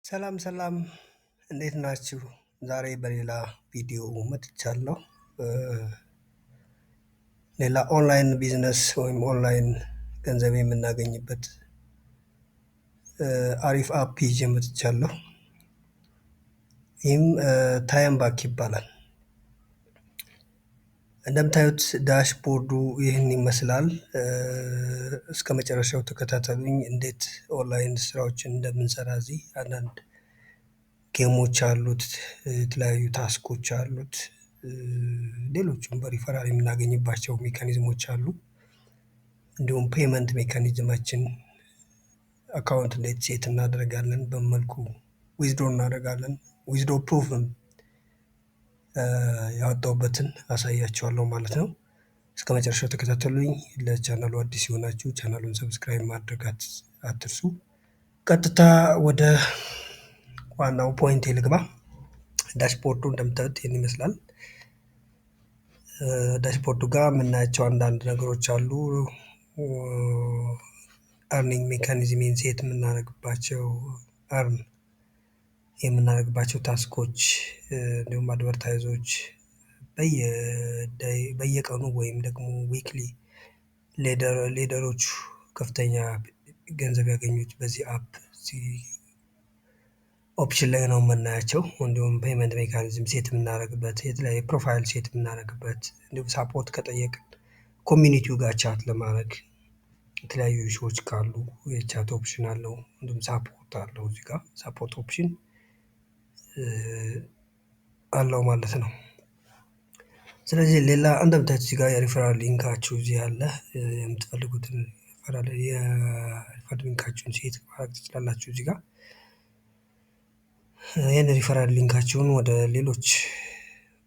ሰላም ሰላም እንዴት ናችሁ? ዛሬ በሌላ ቪዲዮ መጥቻለሁ። ሌላ ኦንላይን ቢዝነስ ወይም ኦንላይን ገንዘብ የምናገኝበት አሪፍ አፕ ይዤ መጥቻለሁ። ይህም ታይም ባክ ይባላል። እንደምታዩት ዳሽቦርዱ ይህን ይመስላል። እስከመጨረሻው ተከታተሉኝ እንዴት ኦንላይን ስራዎችን እንደምንሰራ እዚህ አንዳንድ ጌሞች አሉት፣ የተለያዩ ታስኮች አሉት፣ ሌሎችም በሪፈራል የምናገኝባቸው ሜካኒዝሞች አሉ። እንዲሁም ፔመንት ሜካኒዝማችን አካውንት እንዴት ሴት እናደርጋለን፣ በምን መልኩ ዊዝድሮ እናደርጋለን፣ ዊዝድሮ ፕሩፍም ያወጣሁበትን አሳያችኋለሁ ማለት ነው። እስከመጨረሻው ተከታተሉኝ። ለቻናሉ አዲስ የሆናችሁ ቻናሉን ሰብስክራይብ ማድረግ አትርሱ። ቀጥታ ወደ ዋናው ፖይንቴ ልግባ። ዳሽቦርዱ እንደምታዩት ይህን ይመስላል። ዳሽቦርዱ ጋር የምናያቸው አንዳንድ ነገሮች አሉ። አርኒንግ ሜካኒዝሜን ሴት የምናደርግባቸው አርን የምናደርግባቸው ታስኮች እንዲሁም አድቨርታይዞች በየቀኑ ወይም ደግሞ ዊክሊ ሌደሮቹ ከፍተኛ ገንዘብ ያገኙት በዚህ አፕ ኦፕሽን ላይ ነው የምናያቸው። እንዲሁም ፔመንት ሜካኒዝም ሴት የምናደርግበት፣ የተለያየ ፕሮፋይል ሴት የምናደርግበት፣ እንዲሁም ሳፖርት ከጠየቅን ኮሚኒቲው ጋር ቻት ለማድረግ የተለያዩ ኢሹዎች ካሉ የቻት ኦፕሽን አለው። እንዲሁም ሳፖርት አለው። እዚህ ጋር ሳፖርት ኦፕሽን አለው ማለት ነው። ስለዚህ ሌላ እንደምታዩት እዚህ ጋር የሪፈራል ሊንካችሁ እዚህ አለ። የምትፈልጉትን የሪፈራል ሊንካችሁን ሴት ማድረግ ትችላላችሁ እዚህ ጋር። ይህን ሪፈራል ሊንካችሁን ወደ ሌሎች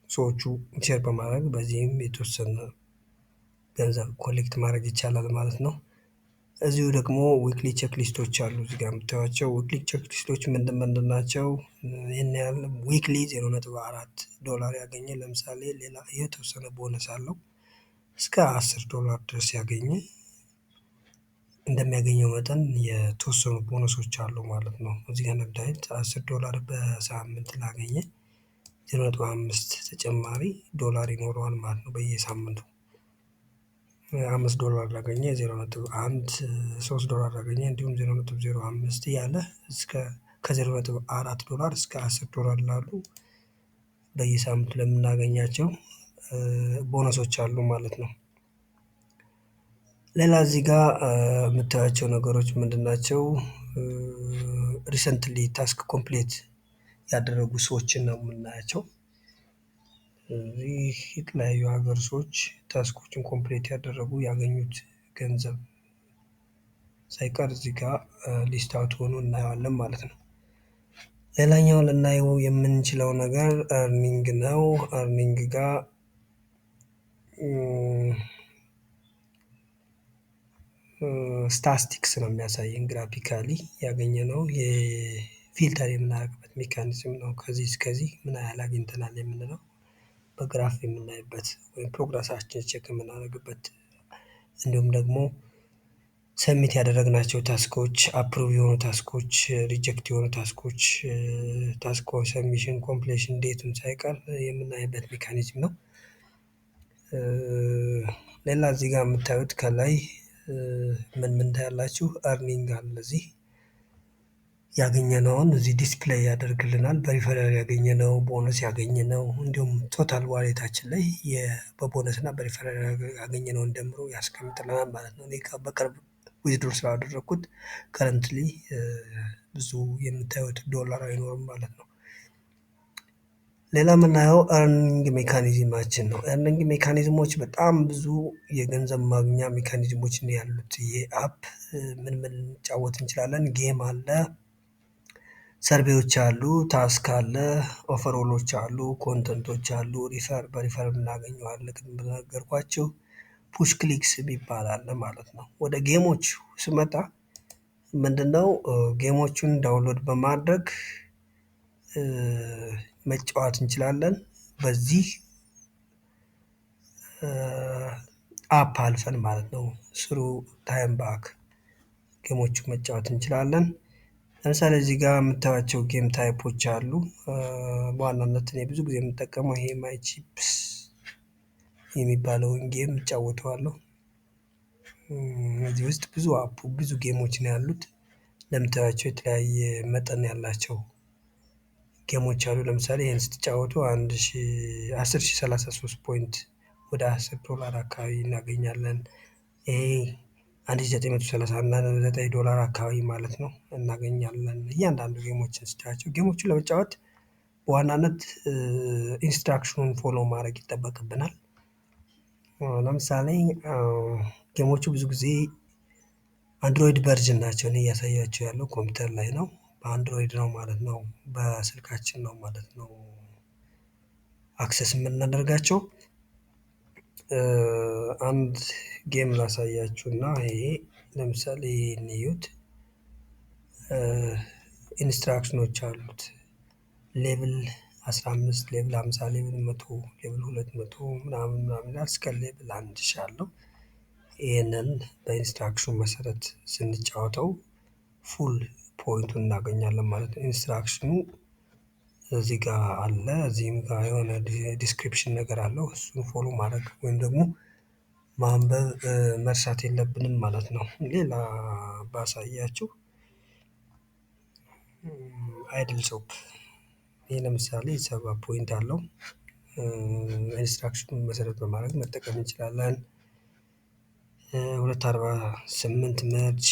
ሰዎቹ ሼር በማድረግ በዚህም የተወሰነ ገንዘብ ኮሌክት ማድረግ ይቻላል ማለት ነው። እዚሁ ደግሞ ዊክሊ ቼክ ሊስቶች አሉ እዚህ ጋር የምታዩዋቸው ዊክሊ ቼክ ሊስቶች ምንድን ናቸው? ይህን ያህል ዊክሊ $0.4 ያገኘ ለምሳሌ ሌላ የተወሰነ ቦነስ አለው እስከ $10 ድረስ ያገኘ እንደሚያገኘው መጠን የተወሰኑ ቦነሶች አሉ ማለት ነው። እዚህ ጋር እንደምታዩት $10 በሳምንት ላገኘ 0.5 ተጨማሪ ዶላር ይኖረዋል ማለት ነው በየሳምንቱ። $5 ላገኘ 0.1 $3 ላገኘ እንዲሁም 0.05 እያለ ከ$0.4 እስከ $10 ላሉ በየሳምንቱ ለምናገኛቸው ቦነሶች አሉ ማለት ነው። ሌላ እዚህ ጋር የምታዩዋቸው ነገሮች ምንድን ናቸው? ሪሰንትሊ ታስክ ኮምፕሊት ያደረጉ ሰዎችን ነው የምናያቸው። እዚህ የተለያዩ ሀገር ሰዎች ታስኮችን ኮምፕሊት ያደረጉ ያገኙት ገንዘብ ሳይቀር እዚህ ጋር ሊስት አውት ሆኖ እናየዋለን ማለት ነው። ሌላኛው ልናየው የምንችለው ነገር አርኒንግ ነው። አርኒንግ ጋር ስታስቲክስ ነው የሚያሳየን ግራፊካሊ ያገኘነው የፊልተር የምናደርግበት ሜካኒዝም ነው። ከዚህ እስከዚህ ምን ያህል አግኝተናል የምንለው በግራፍ የምናይበት ወይም ፕሮግረሳችን ቼክ የምናደርግበት፣ እንዲሁም ደግሞ ሰሚት ያደረግናቸው ታስኮች፣ አፕሩቭ የሆኑ ታስኮች፣ ሪጀክት የሆኑ ታስኮች፣ ታስኮ ሰሚሽን ኮምፕሌሽን ዴቱን ሳይቀር የምናይበት ሜካኒዝም ነው። ሌላ እዚህ ጋር የምታዩት ከላይ ምን ታያላችሁ? አርኒንግ አለ እዚህ ያገኘነውን እዚህ ዲስፕሌይ ያደርግልናል። በሪፈራል ያገኘነው፣ ቦነስ ያገኘነው እንዲሁም ቶታል ዋሌታችን ላይ በቦነስ እና በሪፈራል ያገኘነውን ደምሮ ያስቀምጥልናል ማለት ነው። እኔ በቅርብ ዊዝድሮ ስላደረኩት ከረንትሊ ብዙ የምታዩት ዶላር አይኖርም ማለት ነው። ሌላ የምናየው አርኒንግ ሜካኒዝማችን ነው። አርኒንግ ሜካኒዝሞች በጣም ብዙ የገንዘብ ማግኛ ሜካኒዝሞች ነው ያሉት። ይሄ አፕ ምን ልንጫወት እንችላለን? ጌም አለ፣ ሰርቬዎች አሉ፣ ታስክ አለ፣ ኦፈሮሎች አሉ፣ ኮንተንቶች አሉ፣ በሪፈር የምናገኘው አለ። ቅድም እንደነገርኳችሁ ፑሽ ክሊክስ የሚባል አለ ማለት ነው። ወደ ጌሞች ስመጣ ምንድነው ጌሞቹን ዳውንሎድ በማድረግ መጫወት እንችላለን። በዚህ አፕ አልፈን ማለት ነው ስሩ ታይም ባክ ጌሞቹን መጫወት እንችላለን። ለምሳሌ እዚህ ጋር የምታዩዋቸው ጌም ታይፖች አሉ። በዋናነት እኔ ብዙ ጊዜ የምጠቀመው ይሄ ማይ ቺፕስ የሚባለውን ጌም እጫወተዋለሁ። እዚህ ውስጥ ብዙ ጌሞች ነው ያሉት። እንደምታዩዋቸው የተለያየ መጠን ያላቸው ጌሞች አሉ። ለምሳሌ ይሄን ስትጫወቱ 10,033 ፖይንት ወደ $10 አካባቢ እናገኛለን። ይሄ 1939 ዶላር አካባቢ ማለት ነው እናገኛለን። እያንዳንዱ ጌሞችን ስታያቸው ጌሞቹን ለመጫወት በዋናነት ኢንስትራክሽኑን ፎሎ ማድረግ ይጠበቅብናል። ለምሳሌ ጌሞቹ ብዙ ጊዜ አንድሮይድ ቨርዥን ናቸው። እኔ እያሳያችሁ ያለው ኮምፒውተር ላይ ነው። በአንድሮይድ ነው ማለት ነው። በስልካችን ነው ማለት ነው አክሰስ የምናደርጋቸው። አንድ ጌም ላሳያችሁ እና ይሄ ለምሳሌ ይሄን እዩት። ኢንስትራክሽኖች አሉት። ሌቭል 15፣ ሌቭል 50፣ ሌቭል 100፣ ሌቭል 200 ምናምን ይላል እስከ ሌቭል 1000 አለው። ይህንን በኢንስትራክሽኑ መሰረት ስንጫወተው ፉል ፖይንቱን እናገኛለን ማለት ነው። ኢንስትራክሽኑ እዚህ ጋር አለ። እዚህም ጋር የሆነ ዲስክሪፕሽን ነገር አለው። እሱን ፎሎ ማድረግ ወይም ደግሞ ማንበብ መርሳት የለብንም ማለት ነው። ሌላ ባሳያችሁ አይድል ሾፕ ይህ ለምሳሌ 70 ፖይንት አለው። ኢንስትራክሽኑን መሰረት በማድረግ መጠቀም እንችላለን። 248 መርጅ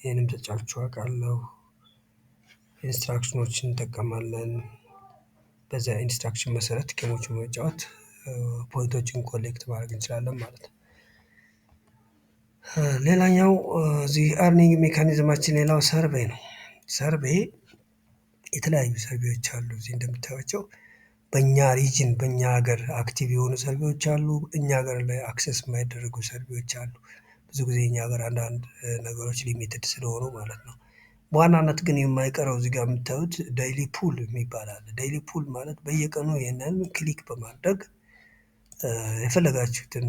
ይህንም ተጫውቼ አውቃለሁ። ኢንስትራክሽኖችን እንጠቀማለን። በዛ ኢንስትራክሽን መሰረት ጌሞችን በመጫወት ፖይንቶችን ኮሌክት ማድረግ እንችላለን ማለት ነው። ሌላኛው እዚህ አርኒንግ ሜካኒዝማችን ሌላው ሰርቬይ ነው። ሰርቬይ የተለያዩ ሰርቬዮች አሉ። እዚህ እንደምታዩዋቸው በእኛ ሪጅን በእኛ ሀገር አክቲቭ የሆኑ ሰርቬዮች አሉ። እኛ ሀገር ላይ አክሰስ የማይደረጉ ሰርቬዮች አሉ። ብዙ ጊዜ እኛ ሀገር አንዳንድ ነገሮች ሊሚትድ ስለሆኑ ማለት ነው። በዋናነት ግን የማይቀረው እዚህ ጋር የምታዩት ዴይሊ ፑል የሚባል አለ። ዴይሊ ፑል ማለት በየቀኑ ይሄንን ክሊክ በማድረግ የፈለጋችሁትን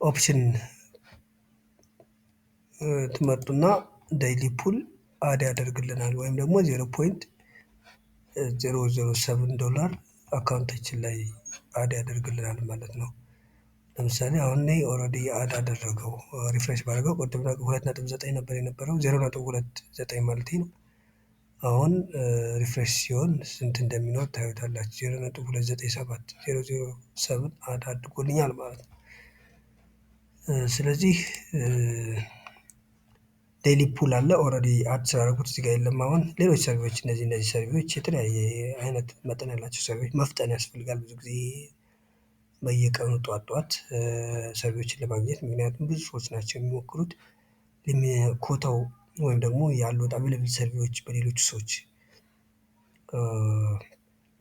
ኦፕሽን ትመርጡና ዴይሊ ፑል አድ ያደርግልናል ወይም ደግሞ $0.007 አካውንታችን ላይ አድ ያደርግልናል ማለት ነው። ለምሳሌ አሁን እኔ ኦልሬዲ አድ አደረገው ሪፍሬሽ ባደረገው ቅድም 2.9 ነበር የነበረው 0.29 ማለቴ ነው። አሁን ሪፍሬሽ ሲሆን ስንት እንደሚኖር ታዩታላችሁ። 0.297 007 አድ አድርጎልኛል ማለት ነው። ስለዚህ ዴይሊ ፑል አለ ኦልሬዲ አድ ስላደረጉት እዚህ ጋር የለም። አሁን ሌሎች ሰርቬዎች እነዚህ ሰርቬዎች የተለያየ አይነት መጠን ያላቸው ሰርቬዎች መፍጠን ያስፈልጋል ብዙ ጊዜ በየቀኑ ጠዋት ሰርቬዎችን ለማግኘት ምክንያቱም ብዙ ሰዎች ናቸው የሚሞክሩት። ኮታው ወይም ደግሞ ያሉት አቬለብል ሰርቬዎች በሌሎች ሰዎች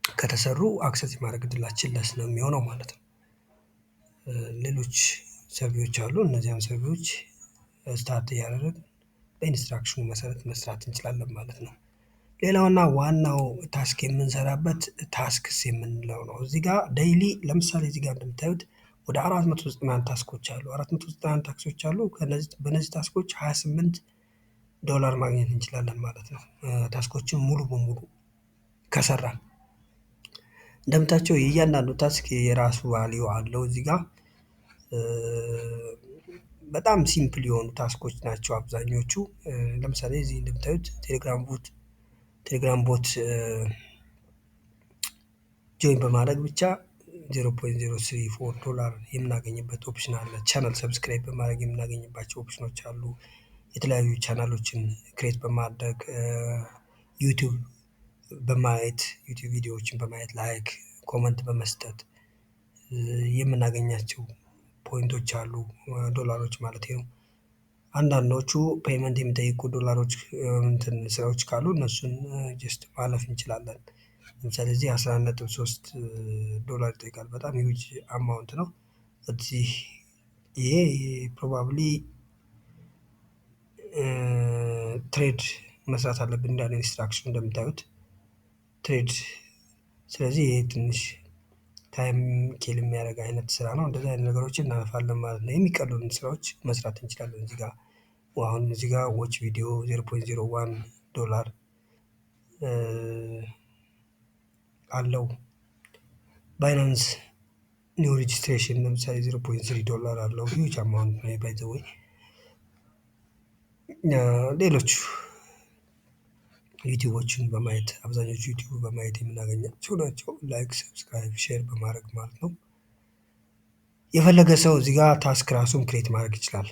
ከተሰሩ አክሰስ የማድረግ እድላችን ለስ ነው የሚሆነው ማለት ነው። ሌሎች ሰርቬዎች አሉ። እነዚያን ሰርቬዎች ስታርት እያደረግን በኢንስትራክሽኑ መሰረት መስራት እንችላለን ማለት ነው። ሌላውና ዋናው ታስክ የምንሰራበት ታስክስ የምንለው ነው። እዚህ ጋር ዴይሊ ለምሳሌ እዚህ ጋር እንደምታዩት ወደ 491 ታስኮች አሉ። 491 ታስኮች አሉ። በእነዚህ ታስኮች $28 ማግኘት እንችላለን ማለት ነው። ታስኮችን ሙሉ በሙሉ ከሰራን እንደምታቸው የእያንዳንዱ ታስክ የራሱ ቫልዩ አለው። እዚህ ጋር በጣም ሲምፕል የሆኑ ታስኮች ናቸው አብዛኞቹ። ለምሳሌ እዚህ እንደምታዩት ቴሌግራም ቦት ጆይን በማድረግ ብቻ $0.034 የምናገኝበት ኦፕሽን አለ። ቻናል ሰብስክራይብ በማድረግ የምናገኝባቸው ኦፕሽኖች አሉ። የተለያዩ ቻናሎችን ክሬት በማድረግ ዩቲዩብ በማየት ዩቲዩብ ቪዲዮዎችን በማየት ላይክ ኮመንት በመስጠት የምናገኛቸው ፖይንቶች አሉ፣ ዶላሮች ማለት ነው። አንዳንዶቹ ፔይመንት የሚጠይቁ ዶላሮች ስራዎች ካሉ እነሱን ጀስት ማለፍ እንችላለን። ለምሳሌ እዚህ $11.3 ይጠይቃል። በጣም ሂውጅ አማውንት ነው። እዚህ ይሄ ፕሮባብሊ ትሬድ መስራት አለብን እንዳለ ኢንስትራክሽን እንደምታዩት ትሬድ። ስለዚህ ይሄ ትንሽ ታይም ኪል የሚያደርግ አይነት ስራ ነው። እንደዚህ አይነት ነገሮችን እናልፋለን ማለት ነው። የሚቀሉልን ስራዎች መስራት እንችላለን እዚህ ጋር አሁን እዚህ ጋር ዎች ቪዲዮ 0.01 ዶላር አለው። ባይናንስ ኒው ሬጅስትሬሽን ለምሳሌ 0.3 ዶላር አለው። ሂውጅ አማውንት ነው ባይ ዘ ዌይ። ሌሎች ዩቲዩቦችን በማየት አብዛኞቹ ዩቲዩብ በማየት የምናገኛቸው ናቸው። ላይክ፣ ሰብስክራይብ፣ ሼር በማድረግ ማለት ነው። የፈለገ ሰው እዚህ ጋር ታስክ ራሱን ክሬት ማድረግ ይችላል።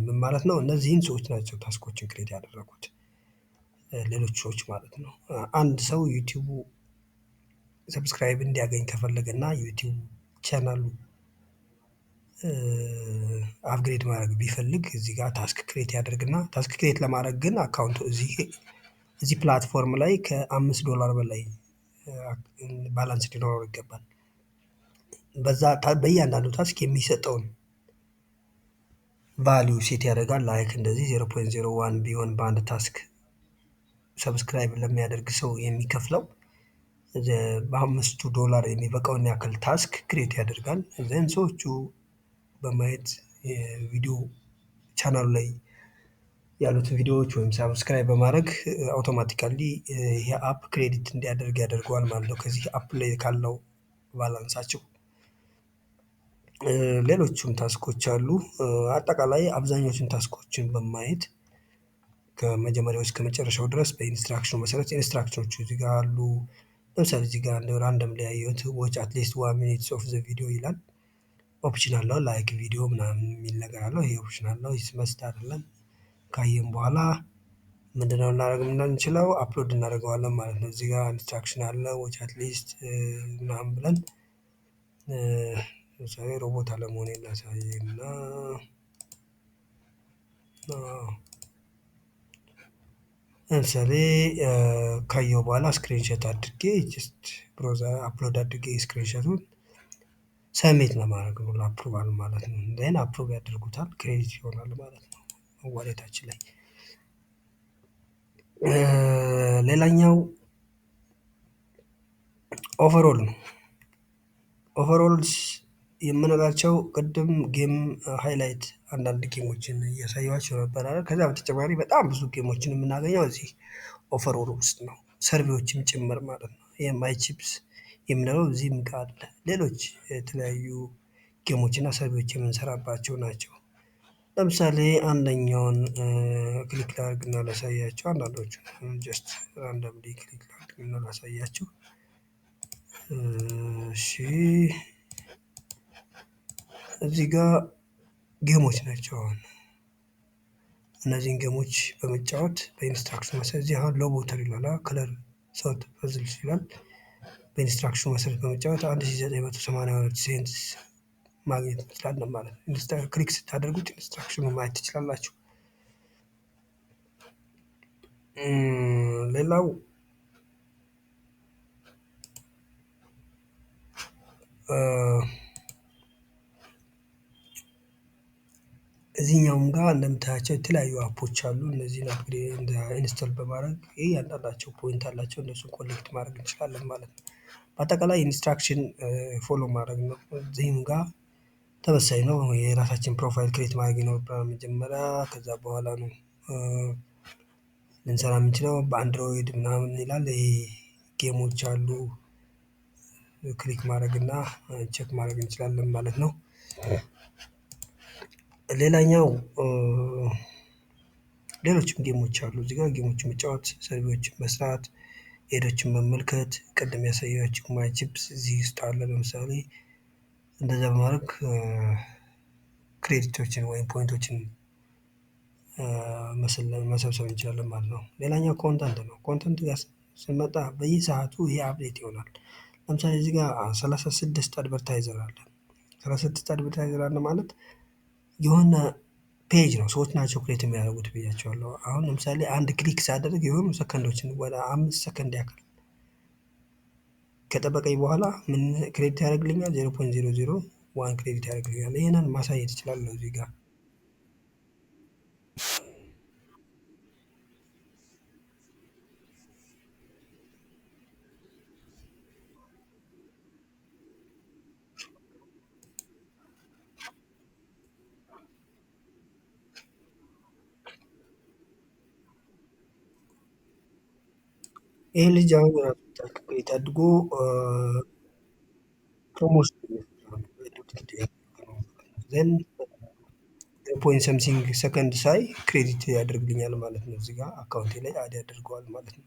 ምን ማለት ነው? እነዚህን ሰዎች ናቸው ታስኮችን ክሬት ያደረጉት ሌሎች ሰዎች ማለት ነው። አንድ ሰው ዩቲዩቡ ሰብስክራይብ እንዲያገኝ ከፈለገ እና ዩቲዩብ ቻናሉ አፕግሬድ ማድረግ ቢፈልግ እዚህ ጋር ታስክ ክሬት ያደርግና ታስክ ክሬት ለማድረግ ግን አካውንቱ እዚህ ፕላትፎርም ላይ ከ5 ዶላር በላይ ባላንስ ሊኖረው ይገባል። በዛ በእያንዳንዱ ታስክ የሚሰጠውን ቫሊዩ ሴት ያደርጋል። ላይክ እንደዚህ 0.01 ቢሆን በአንድ ታስክ ሰብስክራይብ ለሚያደርግ ሰው የሚከፍለው በ5 ዶላር የሚበቃውን ያክል ታስክ ክሬት ያደርጋል። ዘን ሰዎቹ በማየት የቪዲዮ ቻናሉ ላይ ያሉትን ቪዲዮዎች ወይም ሰብስክራይብ በማድረግ አውቶማቲካሊ ይሄ አፕ ክሬዲት እንዲያደርግ ያደርገዋል ማለት ነው ከዚህ አፕ ላይ ካለው ባላንሳቸው። ሌሎችም ታስኮች አሉ። አጠቃላይ አብዛኞቹን ታስኮችን በማየት ከመጀመሪያው እስከ መጨረሻው ድረስ በኢንስትራክሽኑ መሰረት ኢንስትራክሽኖቹ እዚህ ጋር አሉ። ለምሳሌ እዚህ ጋር እንደ ራንደም ላይ ያየሁት ዎች አትሊስት 1 ሚኒትስ ኦፍ ዘ ቪዲዮ ይላል። ኦፕሽናል ነው ላይክ ቪዲዮ ምናምን የሚል ነገር አለው። ይሄ ኦፕሽናል ነው መስት አይደለም። ካየን በኋላ ምንድነው ልናደርግ የምንችለው? አፕሎድ እናደርገዋለን ማለት ነው። እዚህ ጋር ኢንስትራክሽን አለ ዎች አትሊስት ምናምን ብለን ለምሳሌ ሮቦት አለመሆኔን ላሳይና ለምሳሌ ካየሁ በኋላ ስክሪንሾት አድርጌ ጀስት ብሮዘር አፕሎድ አድርጌ ስክሪንሾቱን ሰሜት ለማድረግ ነው ለአፕሩቫል ማለት ነው። ዜን አፕሩቭ ያደርጉታል ክሬዲት ይሆናል ማለት ነው ዋሌታችን ላይ። ሌላኛው ኦቨርኦል ነው። ኦቨርኦልስ የምንላቸው ቅድም ጌም ሃይላይት አንዳንድ ጌሞችን እያሳየኋቸው ነበር አይደል? ከዛ በተጨማሪ በጣም ብዙ ጌሞችን የምናገኘው እዚህ ኦቨርኦል ውስጥ ነው። ሰርቬዎችም ጭምር ማለት ነው። የማይ ቺፕስ የምንለው እዚህም ጋር አለ። ሌሎች የተለያዩ ጌሞች እና ሰርቬዎች የምንሰራባቸው ናቸው። ለምሳሌ አንደኛውን ክሊክ ላድርግና ላሳያቸው። አንዳንዶቹን ጀስት ራንደምሊ ክሊክ ላድርግና ላሳያቸው። እሺ እዚህ ጋር ጌሞች ናቸው። አሁን እነዚህን ጌሞች በመጫወት በኢንስትራክሽን መሰረት እዚህ አሁን ሎቦተር ይላል ከለር ሶልት ፐዝልስ ይላል። በኢንስትራክሽኑ መሰረት በመጫወት 1982 ሴንትስ ማግኘት እንችላለን ማለት ነው። ክሊክ ስታደርጉት ኢንስትራክሽኑን ማየት ትችላላችሁ። ሌላው እዚህኛውም ጋር እንደምታያቸው የተለያዩ አፖች አሉ። እነዚህን አፕግሬድ ኢንስቶል በማድረግ እያንዳንዳቸው ፖይንት አላቸው እነሱን ኮሌክት ማድረግ እንችላለን ማለት ነው። በአጠቃላይ ኢንስትራክሽን ፎሎ ማድረግ ነው። እዚህም ጋር ተመሳሳይ ነው። የራሳችን ፕሮፋይል ክሬት ማድረግ ይኖርብናል መጀመሪያ። ከዛ በኋላ ነው ልንሰራ የምንችለው። በአንድሮይድ ምናምን ይላል። ይሄ ጌሞች አሉ ክሊክ ማድረግ እና ቼክ ማድረግ እንችላለን ማለት ነው። ሌላኛው ሌሎችም ጌሞች አሉ። እዚህ ጋር ጌሞችን መጫወት፣ ሰርቬዎችን መስራት፣ ኤዶችን መመልከት፣ ቅድም ያሳየኋችሁ ማይ ቺፕስ እዚህ ውስጥ አለ። ለምሳሌ እንደዛ በማድረግ ክሬዲቶችን ወይም ፖይንቶችን መሰብሰብ እንችላለን ማለት ነው። ሌላኛው ኮንተንት ነው። ኮንተንት ጋር ስንመጣ በየሰዓቱ ይሄ አፕዴት ይሆናል። ለምሳሌ እዚህ ጋር 36 አድቨርታይዘር አለ። 36 አድቨርታይዘር አለ ማለት የሆነ ፔጅ ነው። ሰዎች ናቸው ክሬት የሚያደርጉት ብያቸዋለሁ። አሁን ለምሳሌ አንድ ክሊክ ሳደርግ የሆኑ ሰከንዶችን ወደ 5 ሰከንድ ያክል ከጠበቀኝ በኋላ ምን ክሬዲት ያደርግልኛል? 0.001 ክሬዲት ያደርግልኛል። ይሄንን ማሳየት እችላለሁ እዚህ ጋር። ይሄ ልጅ አሁን ራሱን ካልኩሌት አድርጎ ፕሮሞሽን እየሰራ ነው። በድርጅት እያደረገ ነው። ዘን ፖይንት ሰምሲንግ ሰከንድ ሳይ ክሬዲት ያደርግልኛል ማለት ነው። እዚህ ጋር አካውንቴ ላይ አድ ያደርገዋል ማለት ነው።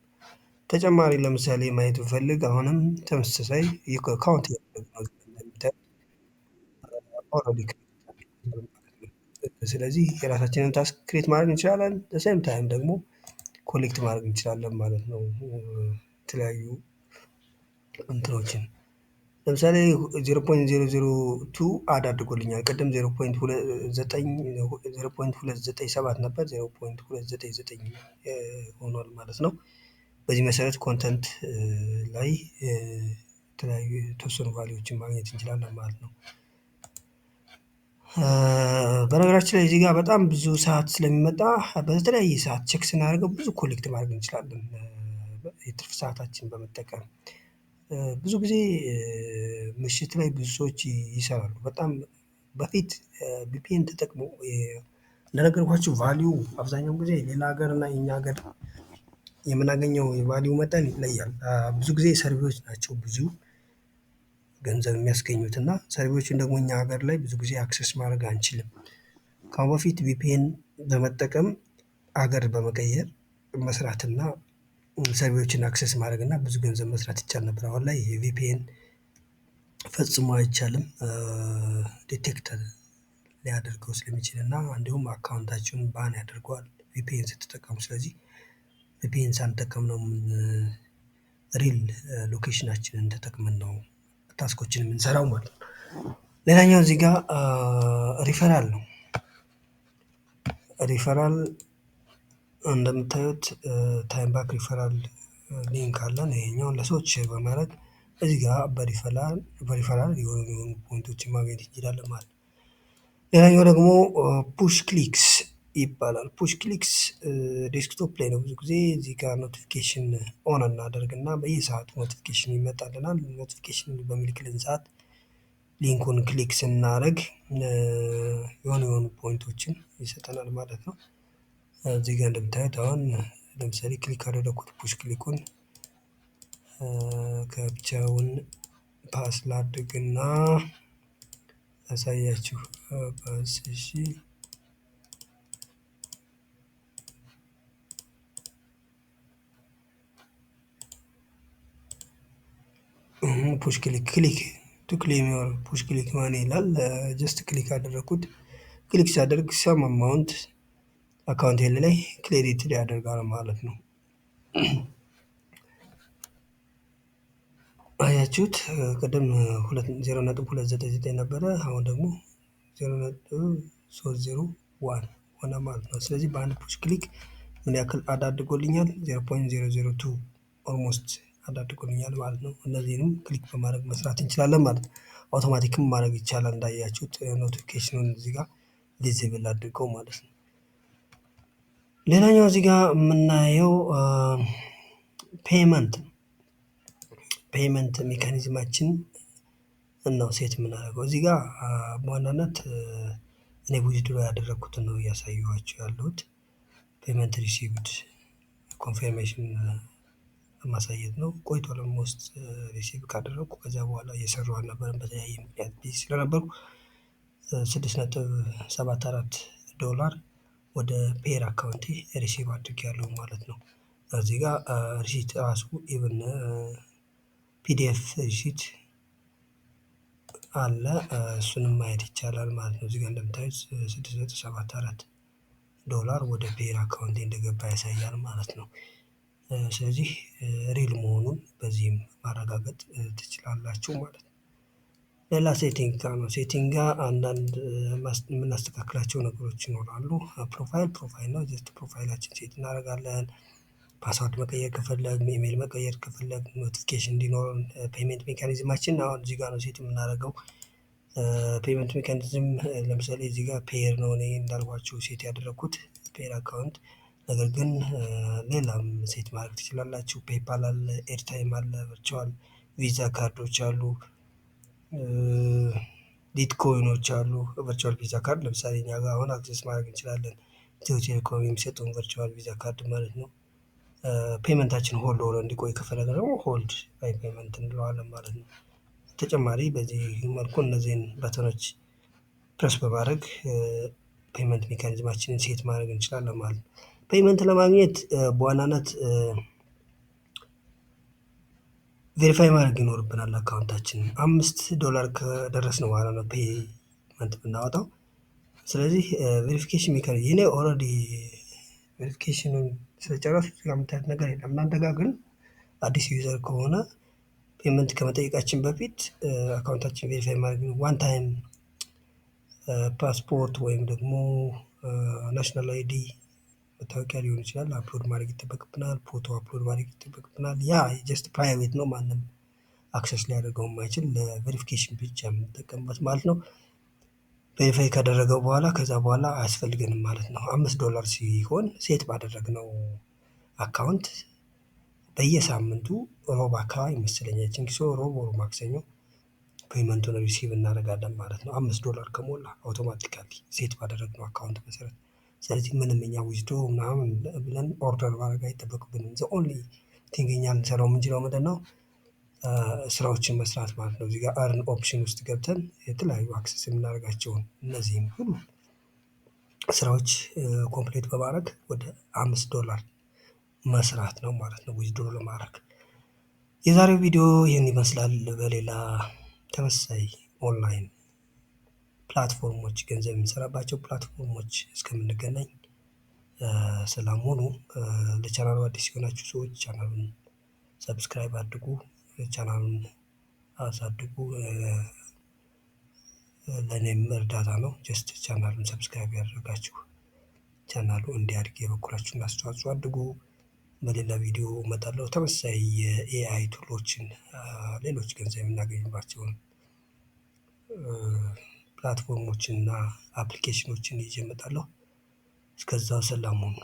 ተጨማሪ ለምሳሌ ማየት ብፈልግ አሁንም ተመሳሳይ ካውንት እያደረገ ነው። እንደምታዩት ኦልሬዲ ክሬዲት አድርጎልኛል ማለት ነው። ስለዚህ የራሳችንን ታስክ ክሬት ማድረግ እንችላለን። በሴም ታይም ደግሞ ኮሌክት ማድረግ እንችላለን ማለት ነው። የተለያዩ እንትኖችን ለምሳሌ 0.002 አድ አድርጎልኛል። ቅድም 0.297 ነበር 0.299 ሆኗል ማለት ነው። በዚህ መሰረት ኮንተንት ላይ የተለያዩ የተወሰኑ ቫልዩዎችን ማግኘት እንችላለን ማለት ነው። በነገራችን ላይ እዚህ ጋር በጣም ብዙ ሰዓት ስለሚመጣ በተለያየ ሰዓት ቼክ ስናደርገው ብዙ ኮሌክት ማድረግ እንችላለን። የትርፍ ሰዓታችን በመጠቀም ብዙ ጊዜ ምሽት ላይ ብዙ ሰዎች ይሰራሉ። በጣም በፊት ቪፒኤን ተጠቅሞ እንደነገርኳችሁ ቫልዩ አብዛኛውን ጊዜ ሌላ ሀገር እና የኛ ሀገር የምናገኘው የቫልዩ መጠን ይለያል። ብዙ ጊዜ ሰርቬዎች ናቸው ብዙ ገንዘብ የሚያስገኙት እና ሰርቬዎችን ደግሞ እኛ ሀገር ላይ ብዙ ጊዜ አክሰስ ማድረግ አንችልም። ከአሁን በፊት ቪፒኤን በመጠቀም ሀገር በመቀየር መስራትና ሰርቬዎችን አክሰስ ማድረግ እና ብዙ ገንዘብ መስራት ይቻል ነበር። አሁን ላይ ቪፒኤን ፈጽሞ አይቻልም። ዲቴክት ሊያደርገው ስለሚችል እና እንዲሁም አካውንታችሁን ባን ያደርገዋል ቪፒኤን ስትጠቀሙ። ስለዚህ ቪፒኤን ሳንጠቀም ነው ሪል ሎኬሽናችንን ተጠቅመን ነው ታስኮችን የምንሰራው ማለት ነው። ሌላኛው እዚህ ጋር ሪፈራል ነው። ሪፈራል እንደምታዩት ታይም ባክ ሪፈራል ሊንክ አለን። ይሄኛውን ለሰዎች ሼር በማድረግ እዚህ ጋር በሪፈራል የሆኑ ፖይንቶችን ማግኘት እንችላለን ማለት ነው። ሌላኛው ደግሞ ፑሽ ክሊክስ ይባላል። ፑሽ ክሊክስ ዴስክቶፕ ላይ ነው ብዙ ጊዜ እዚህ ጋር ኖቲፊኬሽን ኦን እናደርግና በየሰዓቱ ኖቲፊኬሽን ይመጣልናል። ኖቲፊኬሽን በሚልክልን ሰዓት ሊንኩን ክሊክ ስናደርግ የሆኑ ፖይንቶችን ይሰጠናል ማለት ነው። እዚህ ጋር እንደምታዩት አሁን ለምሳሌ ክሊክ ካደረኩት ፑሽ ክሊኩን ካፕቻውን ፓስ ላድርግና ላሳያችሁ። ፓስ እሺ ፑሽ ክሊክ ቱ ክሌም ዮር ፑሽ ክሊክ ማኒ ይላል። ጀስት ክሊክ አደረኩት። ክሊክ ሲያደርግ ሰም አማውንት አካውንቴ ላይ ክሬዲት ያደርጋል ማለት ነው። አያችሁት ቅድም 0.299 ነበረ አሁን ደግሞ 0.301 ሆነ ማለት ነው። ስለዚህ በአንድ ፑሽ ክሊክ ምን ያክል አድ አድርጎልኛል? 0.002 ኦልሞስት አድ አድርጎልኛል ማለት ነው። እነዚህንም ክሊክ በማድረግ መስራት እንችላለን ማለት ነው። አውቶማቲክም ማድረግ ይቻላል እንዳያችሁት ኖቲፊኬሽኑን እዚህ ጋር ዲዜብል አድርገው ማለት ነው። ሌላኛው እዚህ ጋር የምናየው ፔመንት ፔመንት ሜካኒዝማችን ነው ሴት የምናደርገው እዚህ ጋር በዋናነት እኔ ዊዝድሮ ያደረኩትን ነው እያሳየኋችሁ ያለሁት። ፔመንት ሪሲቭድ ኮንፊርሜሽን ማሳየት ነው። ቆይቷል ኦልሞስት ሪሲቭ ካደረኩ ከዚያ በኋላ እየሰራሁ አልነበረም በተለያየ ምክንያት ቢዚ ስለነበርኩ 6.74 ዶላር ወደ ፔር አካውንቴ ሪሲቭ አድርጌያለሁ ማለት ነው። እዚህ ጋር ሪሲት ራሱ ኢቭን ፒዲኤፍ ሪሲት አለ እሱንም ማየት ይቻላል ማለት ነው። እዚህ ጋር እንደምታዩት 6.74 ዶላር ወደ ፔር አካውንቴ እንደገባ ያሳያል ማለት ነው። ስለዚህ ሪል መሆኑን በዚህም ማረጋገጥ ትችላላችሁ ማለት ነው። ሌላ ሴቲንግ ጋር ነው። ሴቲንግ ጋር አንዳንድ የምናስተካክላቸው ነገሮች ይኖራሉ። ፕሮፋይል ነው ጀስት ፕሮፋይላችን ሴት እናደርጋለን። ፓስወርድ መቀየር ከፈለግን ኢሜል መቀየር ከፈለግን ኖቲፊኬሽን እንዲኖረን ፔመንት ሜካኒዝማችን አሁን እዚህ ጋር ነው ሴት የምናደርገው። ፔመንት ሜካኒዝም ለምሳሌ እዚህ ጋር ፔር ነው እኔ እንዳልኳችሁ ሴት ያደረኩት ፔር አካውንት። ነገር ግን ሌላም ሴት ማድረግ ትችላላችሁ። ፔፓል አለ ኤርታይም አለ ቨርቹዋል ቪዛ ካርዶች አሉ። ቢትኮይኖች አሉ ቨርቹዋል ቪዛ ካርድ ለምሳሌ እኛ ጋር አሁን አክሰስ ማድረግ እንችላለን። ኢትዮ ቴሌኮም የሚሰጠውን ቨርቹዋል ቪዛ ካርድ ማለት ነው። ፔመንታችን ሆልድ ሆኖ እንዲቆይ ከፈለገ ደግሞ ሆልድ ባይ ፔመንት እንለዋለን ማለት ነው። ተጨማሪ በዚህ መልኩ እነዚህን በተኖች ፕረስ በማድረግ ፔመንት ሜካኒዝማችንን ሴት ማድረግ እንችላለን ማለት ነው። ፔመንት ለማግኘት በዋናነት ቬሪፋይ ማድረግ ይኖርብናል አካውንታችንን $5 ከደረስን በኋላ ነው ፔመንት የምናወጣው። ስለዚህ ቬሪፊኬሽን ሜካኒዝም የኔ ኦልሬዲ ቬሪፊኬሽኑን ስለጨረሱ እዚህ ጋር የምታዩት ነገር የለም። እናንተ ጋር ግን አዲስ ዩዘር ከሆነ ፔመንት ከመጠየቃችን በፊት አካውንታችን ቬሪፋይ ማድረግ ዋን ታይም ፓስፖርት ወይም ደግሞ ናሽናል አይዲ መታወቂያ ሊሆን ይችላል አፕሎድ ማድረግ ይጠበቅብናል። ፎቶ አፕሎድ ማድረግ ይጠበቅብናል። ያ ጀስት ፕራይቬት ነው፣ ማንም አክሰስ ሊያደርገው የማይችል ለቬሪፊኬሽን ብቻ የምንጠቀምበት ማለት ነው። ቬሪፋይ ካደረገው በኋላ ከዛ በኋላ አያስፈልገንም ማለት ነው። $5 ሲሆን ሴት ባደረግነው አካውንት በየሳምንቱ ሮብ አካባቢ ይመስለኛል ቺንክሶ ሮብ ወር ማክሰኞ ፔመንቱን ሪሲቭ እናደርጋለን ማለት ነው። $5 ከሞላ አውቶማቲካሊ ሴት ባደረግነው አካውንት መሰረት። ስለዚህ ምንም እኛ ዊዝድሮ ምናምን ብለን ኦርደር ማድረግ አይጠበቅብንም። ዘ ኦንሊ ቲንግ እኛ ልንሰራው የምንችለው ምንድን ነው? ስራዎችን መስራት ማለት ነው። እዚህ ጋር አርን ኦፕሽን ውስጥ ገብተን የተለያዩ አክሰስ የምናደርጋቸውን እነዚህም ሁሉ ስራዎች ኮምፕሌት በማድረግ ወደ $5 መስራት ነው ማለት ነው ዊዝድሮ ለማድረግ። የዛሬው ቪዲዮ ይህን ይመስላል። በሌላ ተመሳሳይ ኦንላይን ፕላትፎርሞች ገንዘብ የምንሰራባቸው ፕላትፎርሞች እስከምንገናኝ ሰላም ሁኑ። ለቻናሉ አዲስ የሆናችሁ ሰዎች ቻናሉን ሰብስክራይብ አድርጉ፣ ቻናሉን አሳድጉ። ለእኔም እርዳታ ነው። ጀስት ቻናሉን ሰብስክራይብ ያደረጋችሁ ቻናሉ እንዲያድግ የበኩላችሁን አስተዋጽኦ አድርጉ። በሌላ ቪዲዮ እመጣለሁ። ተመሳሳይ የኤአይ ቱሎችን ሌሎች ገንዘብ የምናገኝባቸውን ፕላትፎርሞችን እና አፕሊኬሽኖችን ይዤ እመጣለሁ። እስከዛው ሰላም ሁኑ።